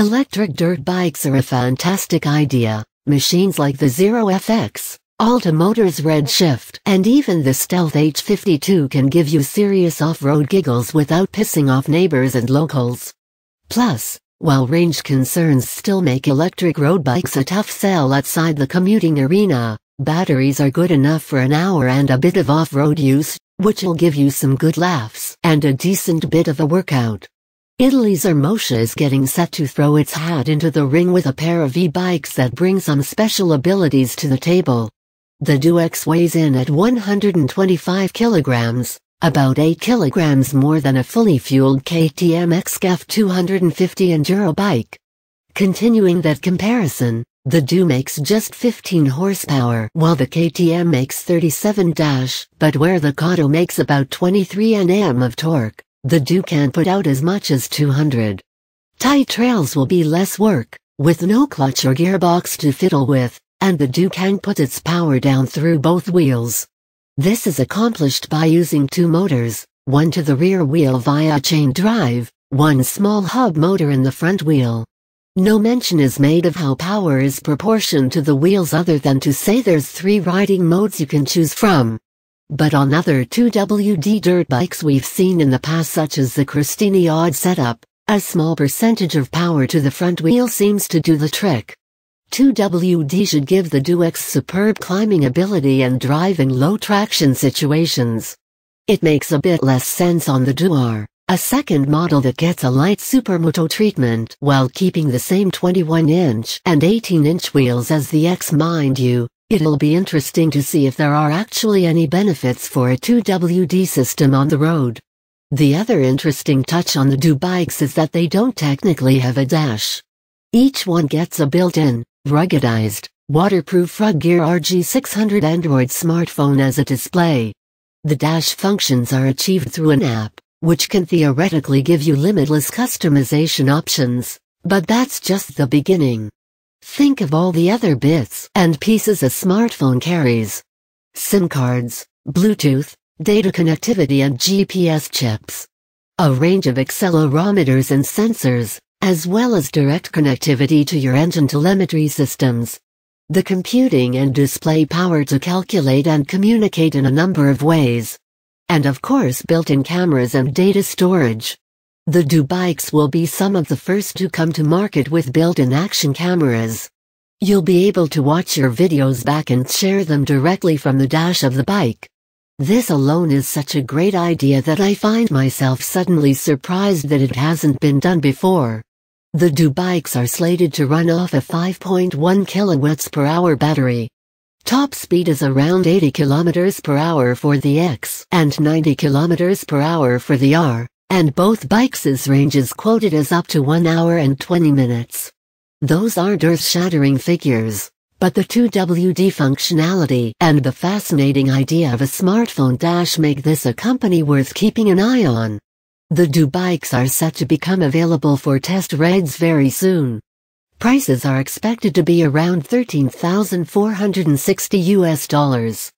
Electric dirt bikes are a fantastic idea. Machines like the Zero FX, Alta Motors Redshift, and even the Stealth H52 can give you serious off-road giggles without pissing off neighbors and locals. Plus, while range concerns still make electric road bikes a tough sell outside the commuting arena, batteries are good enough for an hour and a bit of off-road use, which will give you some good laughs and a decent bit of a workout. Italy's Armotia is getting set to throw its hat into the ring with a pair of e-bikes that bring some special abilities to the table. The DuX weighs in at 125 kilograms, about 8 kilograms more than a fully fueled KTM EXC-F 250 enduro bike. Continuing that comparison, the Du makes just 15 horsepower while the KTM makes 37, but where the Kato makes about 23 Nm of torque, the Du can put out as much as 200. Tight trails will be less work, with no clutch or gearbox to fiddle with, and the Du can put its power down through both wheels. This is accomplished by using two motors, one to the rear wheel via chain drive, one small hub motor in the front wheel. No mention is made of how power is proportioned to the wheels other than to say there's 3 riding modes you can choose from. But on other 2WD dirt bikes we've seen in the past, such as the Cristini odd setup, a small percentage of power to the front wheel seems to do the trick. 2WD should give the DuX superb climbing ability and drive in low traction situations. It makes a bit less sense on the Duar, a second model that gets a light supermoto treatment while keeping the same 21-inch and 18-inch wheels as the X. Mind you, it'll be interesting to see if there are actually any benefits for a 2WD system on the road. The other interesting touch on the Du bikes is that they don't technically have a dash. Each one gets a built-in, ruggedized, waterproof Ruggear RG600 Android smartphone as a display. The dash functions are achieved through an app, which can theoretically give you limitless customization options, but that's just the beginning. Think of all the other bits and pieces a smartphone carries. SIM cards, Bluetooth, data connectivity and GPS chips. A range of accelerometers and sensors, as well as direct connectivity to your engine telemetry systems. The computing and display power to calculate and communicate in a number of ways. And of course built-in cameras and data storage. The Du bikes will be some of the first to come to market with built-in action cameras. You'll be able to watch your videos back and share them directly from the dash of the bike. This alone is such a great idea that I find myself suddenly surprised that it hasn't been done before. The Du bikes are slated to run off a 5.1 kWh battery. Top speed is around 80 km per hour for the X and 90 km per hour for the R. And both bikes' range is quoted as up to 1 hour and 20 minutes. Those aren't earth-shattering figures, but the 2WD functionality and the fascinating idea of a smartphone dash make this a company worth keeping an eye on. The Du bikes are set to become available for test rides very soon. Prices are expected to be around $13,460 US.